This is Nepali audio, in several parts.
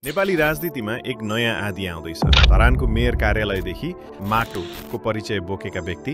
नेपाली राजनीतिमा एक नयाँ आँधी आउँदैछ। धरानको मेयर कार्यालयदेखि माटोको परिचय बोकेका व्यक्ति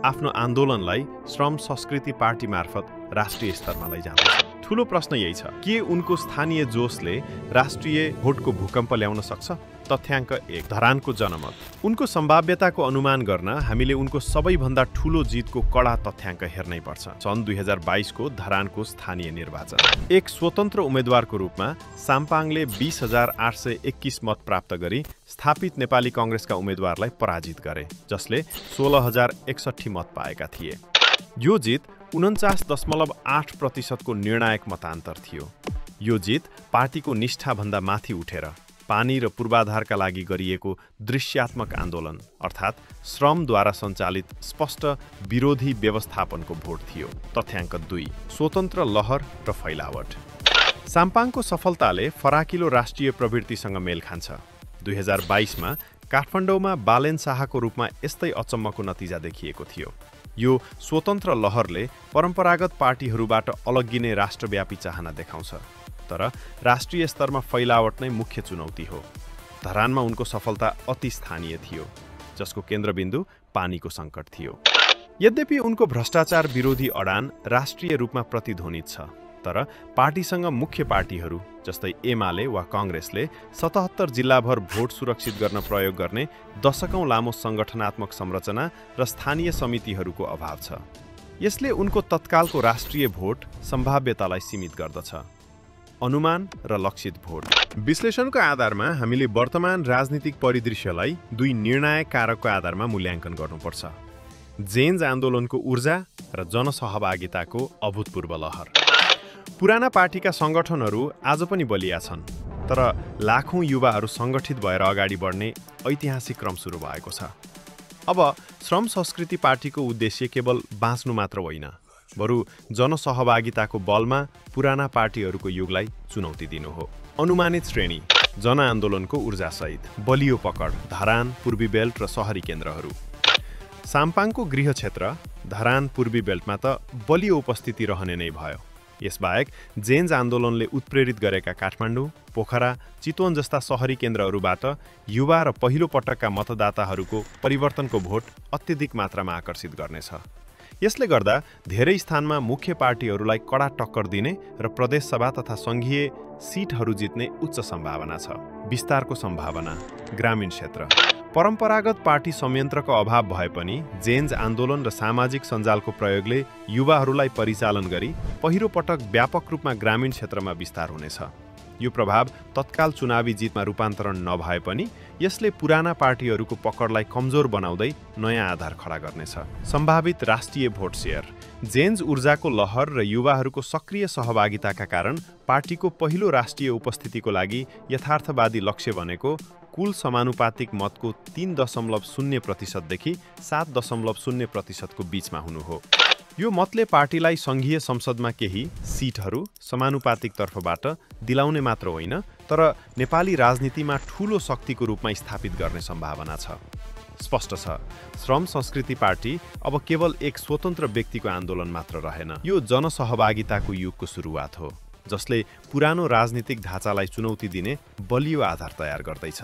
आफ्नो आन्दोलनलाई श्रम संस्कृति पार्टी मार्फत राष्ट्रिय स्तरमा लैजाँदैछ। ठूलो प्रश्न यही छ, के उनको स्थानीय जोशले राष्ट्रिय भोटको भूकम्प ल्याउन सक्छ? तथ्याङ्क 1, धरानको जनमत। उनको सम्भाव्यताको अनुमान गर्न हामीले उनको सबैभन्दा ठूलो जितको कडा तथ्याङ्क हेर्नै पर्छ। सन् 2022 को धरानको स्थानीय निर्वाचन। एक स्वतन्त्र उम्मेद्वारको रूपमा साम्पाङले 20,821 मत प्राप्त गरी स्थापित नेपाली कांग्रेसका उम्मेद्वारलाई पराजित गरे, जसले 16,061 मत पाएका थिए। यो जित 49.8% को निर्णायक मतान्तर थियो। यो जित पार्टीको निष्ठाभन्दा माथि उठेर पानी र पूर्वाधारका लागि गरिएको दृश्यात्मक आन्दोलन अर्थात् श्रमद्वारा सञ्चालित स्पष्ट विरोधी व्यवस्थापनको भोट थियो। तथ्याङ्क 2, स्वतन्त्र लहर र फैलावट। साम्पाङको सफलताले फराकिलो राष्ट्रिय प्रवृत्तिसँग मेल खान्छ। 2022 मा काठमाडौँमा बालेन शाहको रूपमा यस्तै अचम्मको नतिजा देखिएको थियो। यो स्वतन्त्र लहरले परम्परागत पार्टीहरूबाट अलग्गिने राष्ट्रव्यापी चाहना देखाउँछ, तर राष्ट्रिय स्तरमा फैलावट नै मुख्य चुनौती हो। धरानमा उनको सफलता अति स्थानीय थियो, जसको केन्द्रबिन्दु पानीको सङ्कट थियो। यद्यपि उनको भ्रष्टाचार विरोधी अडान राष्ट्रिय रूपमा प्रतिध्वनित छ, तर पार्टीसँग मुख्य पार्टीहरू जस्तै एमाले वा कांग्रेसले 77 जिल्लाभर भोट सुरक्षित गर्न प्रयोग गर्ने दशकौं लामो संगठनात्मक संरचना र स्थानीय समितिहरूको अभाव छ। यसले उनको तत्कालको राष्ट्रिय भोट सम्भाव्यतालाई सीमित गर्दछ। अनुमान र लक्षित भोट। विश्लेषणको आधारमा हामीले वर्तमान राजनीतिक परिदृश्यलाई दुई निर्णायक कारकको आधारमा मूल्याङ्कन गर्नुपर्छ: जेन्ज आन्दोलनको ऊर्जा र जनसहभागिताको अभूतपूर्व लहर। पुराना पार्टीका सङ्गठनहरू आज पनि बलिया छन्, तर लाखौं युवाहरू सङ्गठित भएर अगाडि बढ्ने ऐतिहासिक क्रम सुरु भएको छ। अब श्रम संस्कृति पार्टीको उद्देश्य केवल बाँच्नु मात्र होइन, बरु जनसहभागिताको बलमा पुराना पार्टीहरूको युगलाई चुनौती दिनु हो। अनुमानित श्रेणी: जनआन्दोलनको ऊर्जासहित बलियो पकड, धरान, पूर्वी बेल्ट र सहरी केन्द्रहरू। साम्पाङको गृह क्षेत्र धरान पूर्वी बेल्टमा त बलियो उपस्थिति रहने नै भयो। यसबाहेक जेन्ज आन्दोलनले उत्प्रेरित गरेका काठमाडौँ, पोखरा, चितवन जस्ता सहरी केन्द्रहरूबाट युवा र पहिलो पटकका मतदाताहरूको परिवर्तनको भोट अत्यधिक मात्रामा आकर्षित गर्नेछ। यसले गर्दा धेरै स्थानमा मुख्य पार्टीहरूलाई कडा टक्कर दिने र प्रदेशसभा तथा सङ्घीय सिटहरू जित्ने उच्च सम्भावना छ। विस्तारको सम्भावना। ग्रामीण क्षेत्र। परम्परागत पार्टी संयन्त्रको अभाव भए पनि जेन्ज आन्दोलन र सामाजिक सञ्जालको प्रयोगले युवाहरूलाई परिचालन गरी पहिलो पटक व्यापक रूपमा ग्रामीण क्षेत्रमा विस्तार हुनेछ। यो प्रभाव तत्काल चुनावी जितमा रूपान्तरण नभए पनि यसले पुराना पार्टीहरूको पकडलाई कमजोर बनाउँदै नयाँ आधार खडा गर्नेछ। सम्भावित राष्ट्रिय भोट सेयर। जेन्ज ऊर्जाको लहर र युवाहरूको सक्रिय सहभागिताका कारण पार्टीको पहिलो राष्ट्रिय उपस्थितिको लागि यथार्थवादी लक्ष्य भनेको कुल समानुपातिक मतको 3.0% देखि 7.0% को बीचमा हुनु हो। यो मतले पार्टीलाई सङ्घीय संसदमा केही सिटहरू समानुपातिक तर्फबाट दिलाउने मात्र होइन, तर नेपाली राजनीतिमा ठूलो शक्तिको रूपमा स्थापित गर्ने सम्भावना छ। स्पष्ट छ, श्रम संस्कृति पार्टी अब केवल एक स्वतन्त्र व्यक्तिको आन्दोलन मात्र रहेन। यो जनसहभागिताको युगको सुरुवात हो, जसले पुरानो राजनीतिक ढाँचालाई चुनौती दिने बलियो आधार तयार गर्दैछ।